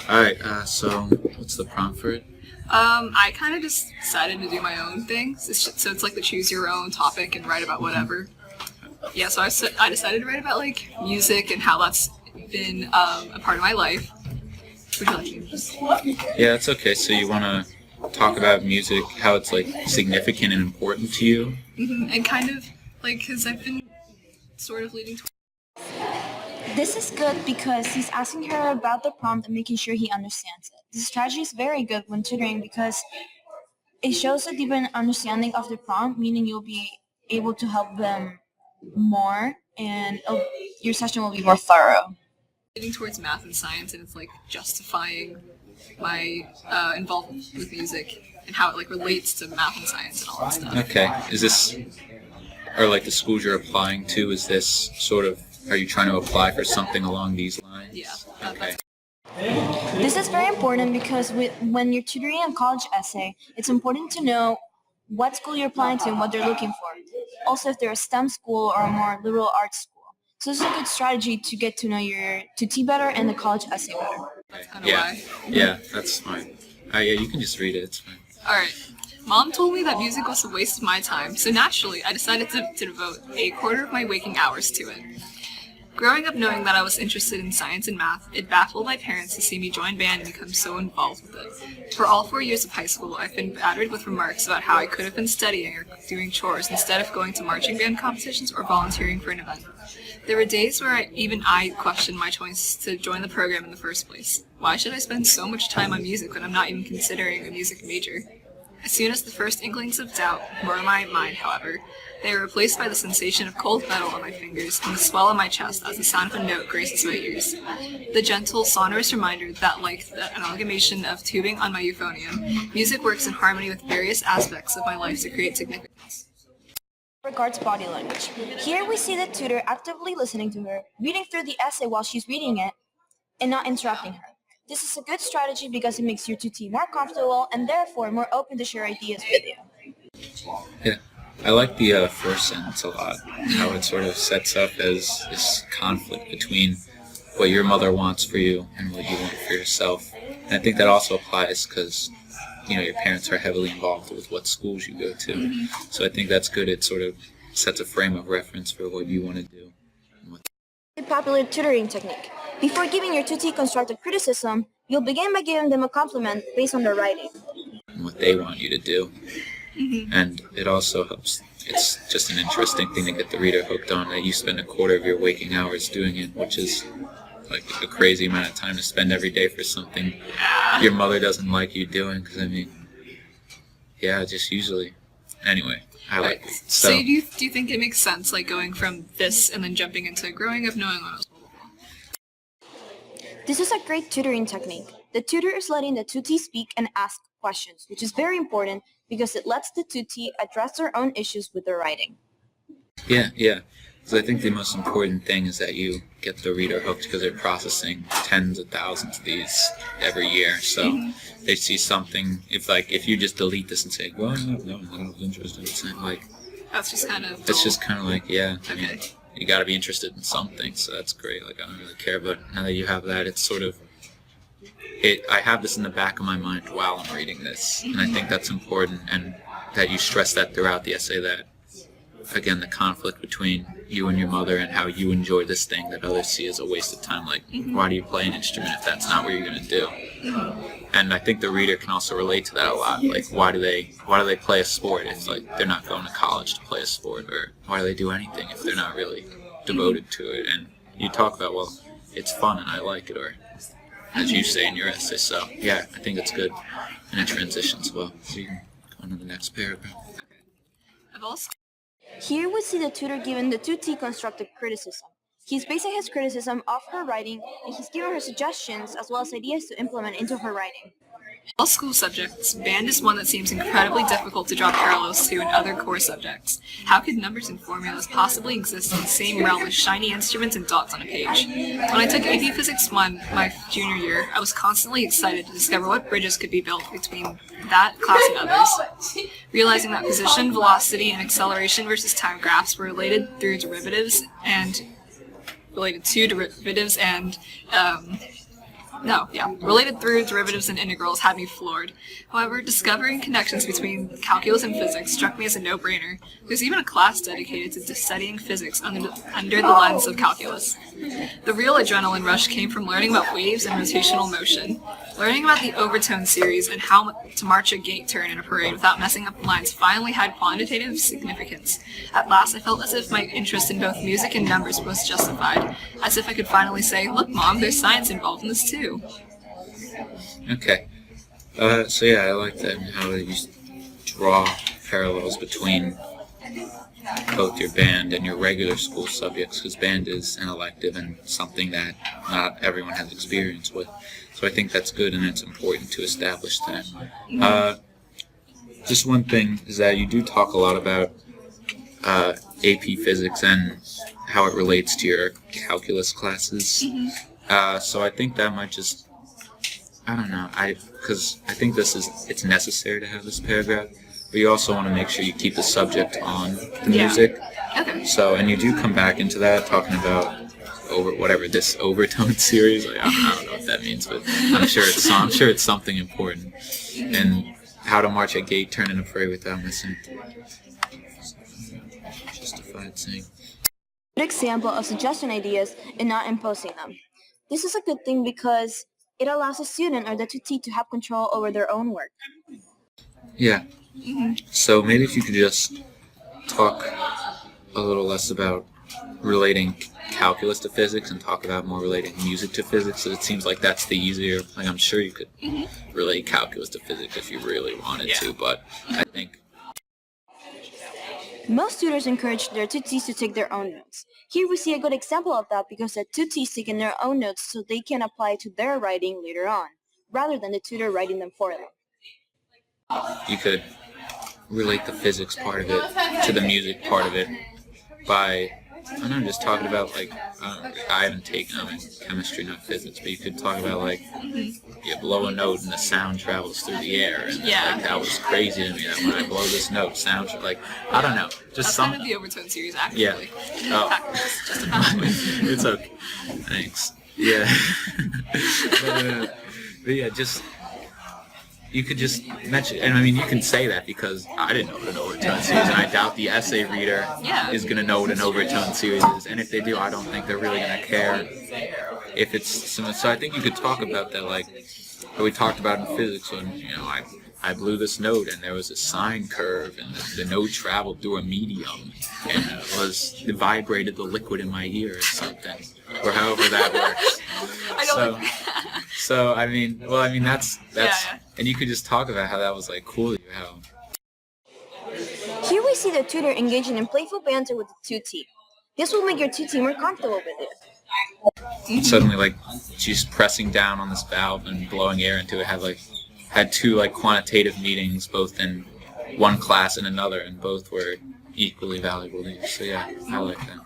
Alright, so what's the prompt for it? I kind of just decided to do my own thing. So it's like the choose your own topic and write about whatever. Yeah, so I decided to write about like music and how that's been a part of my life. Would you like me to just? Yeah, it's okay. So you want to talk about music, how it's like significant and important to you? And kind of like, because I've been sort of leading towards. This is good because he's asking her about the prompt and making sure he understands it. This strategy is very good when tutoring because it shows a deeper understanding of the prompt, meaning you'll be able to help them more and your session will be more thorough. Leading towards math and science, and it's like justifying my involvement with music and how it like relates to math and science and all that stuff. Okay. Is this, or like the schools you're applying to, is this sort of, are you trying to apply for something along these lines? Yeah. Okay. This is very important because when you're tutoring a college essay, it's important to know what school you're applying to and what they're looking for. Also, if they're a STEM school or a more liberal arts school. So this is a good strategy to get to know your tutor better and the college essay better. That's kind of Yeah. why. Yeah, that's fine. Yeah, you can just read it. It's fine. Alright. Mom told me that music was a waste of my time, so naturally I decided to devote a quarter of my waking hours to it. Growing up knowing that I was interested in science and math, it baffled my parents to see me join band and become so involved with it. For all 4 years of high school, I've been battered with remarks about how I could have been studying or doing chores instead of going to marching band competitions or volunteering for an event. There were days where even I questioned my choice to join the program in the first place. Why should I spend so much time on music when I'm not even considering a music major? As soon as the first inklings of doubt were in my mind, however, they were replaced by the sensation of cold metal on my fingers and the swell in my chest as the sound of a note graces my ears. The gentle, sonorous reminder that, like an amalgamation of tubing on my euphonium, music works in harmony with various aspects of my life to create significance. Regards body language. Here we see the tutor actively listening to her, reading through the essay while she's reading it, and not interrupting her. This is a good strategy because it makes your tutee more comfortable and therefore more open to share ideas with you. Yeah. I like the first sentence a lot, how it sort of sets up as this conflict between what your mother wants for you and what you want for yourself. And I think that also applies because, your parents are heavily involved with what schools you go to. Mm-hmm. So I think that's good. It sort of sets a frame of reference for what you want to do. A popular tutoring technique. Before giving your tutee constructive criticism, you'll begin by giving them a compliment based on their writing. And what they want you to do. Mm-hmm. And it also helps. It's just an interesting thing to get the reader hooked on that you spend a quarter of your waking hours doing it, which is like a crazy amount of time to spend every day for something your mother doesn't like you doing. Because just usually. Anyway, I like it. So do you think it makes sense, like going from this and then jumping into growing up knowing what I was told before? This is a great tutoring technique. The tutor is letting the tutee speak and ask questions, which is very important because it lets the tutee address their own issues with their writing. Yeah. So I think the most important thing is that you get the reader hooked because they're processing tens of thousands of these every year. So they see something. If you just delete this and say, "Well, no, I was interested," it's like that's just kind of. It's just kind of like, yeah. Okay. You got to be interested in something. So that's great. Like I don't really care, but now that you have that, it's sort of. I have this in the back of my mind while I'm reading this, and I think that's important, and that you stress that throughout the essay. That again, the conflict between you and your mother and how you enjoy this thing that others see as a waste of time. Like, why do you play an instrument if that's not what you're going to do? And I think the reader can also relate to that a lot. Like, why do they play a sport if they're not going to college to play a sport, or why do they do anything if they're not really devoted to it? And you talk about, well, it's fun and I like it, or as you say in your essay. So yeah, I think it's good, and it transitions well. So you can go on to the next paragraph. I've also. Here we see the tutor giving the tutee constructive criticism. He's basing his criticism off her writing, and he's giving her suggestions as well as ideas to implement into her writing. All school subjects, band is one that seems incredibly difficult to draw parallels to in other core subjects. How could numbers and formulas possibly exist in the same realm as shiny instruments and dots on a page? When I took AP Physics 1 my junior year, I was constantly excited to discover what bridges could be built between that class and others. Realizing that position, velocity, and acceleration versus time graphs were related through derivatives and No, yeah. Related through derivatives and integrals had me floored. However, discovering connections between calculus and physics struck me as a no-brainer. There's even a class dedicated to studying physics under the lens of calculus. The real adrenaline rush came from learning about waves and rotational motion. Learning about the overtone series and how to march a gate turn in a parade without messing up lines finally had quantitative significance. At last, I felt as if my interest in both music and numbers was justified, as if I could finally say, "Look, Mom, there's science involved in this too." Okay. So yeah, I like that and how you draw parallels between both your band and your regular school subjects, because band is an elective and something that not everyone has experience with. So I think that's good, and it's important to establish that. Just one thing is that you do talk a lot about AP Physics and how it relates to your calculus classes. So I think that might just, I don't know, because I think it's necessary to have this paragraph, but you also want to make sure you keep the subject on the music. Okay. So, and you do come back into that talking about this overtone series. Like, I don't know what that means, but I'm sure it's something important. And how to march a gate turn in a parade without missing. Justified saying. Good example of suggesting ideas and not imposing them. This is a good thing because it allows a student or the tutor to have control over their own work. Yeah. So maybe if you could just talk a little less about relating calculus to physics and talk about more relating music to physics. So it seems like that's the easier. Like, I'm sure you could relate calculus to physics if you really wanted to, but I think Most tutors encourage their tutees to take their own notes. Here we see a good example of that because the tutees taking their own notes so they can apply to their writing later on, rather than the tutor writing them for them. you could relate the physics part of it to the music part of it by, I don't know, just talking about, like, I haven't taken chemistry, not physics, but you could talk about, like, you blow a note and the sound travels through the air, and like, that was crazy to me, that when I blow this note, sound, like, I don't know, just That's some... kind of the overtone series, actually. Yeah. Oh. Just a fact. It's okay. Thanks. Yeah. But yeah, just... You could just mention, and I mean, you can say that because I didn't know what an overtone series is, and I doubt the essay reader is going to know what an overtone series is, and if they do, I don't think they're really going to care if it's, so I think you could talk about that, like what we talked about in physics when, I blew this note and there was a sine curve and the note traveled through a medium and it vibrated the liquid in my ear or something, or however that works. So I mean, that's and you could just talk about how that was like cool. How Here we see the tutor engaging in playful banter with the tutee. This will make your tutee more comfortable with it. Suddenly, like, she's pressing down on this valve and blowing air into it. Had two like quantitative meetings, both in one class and another, and both were equally valuable to you. So yeah, I like that.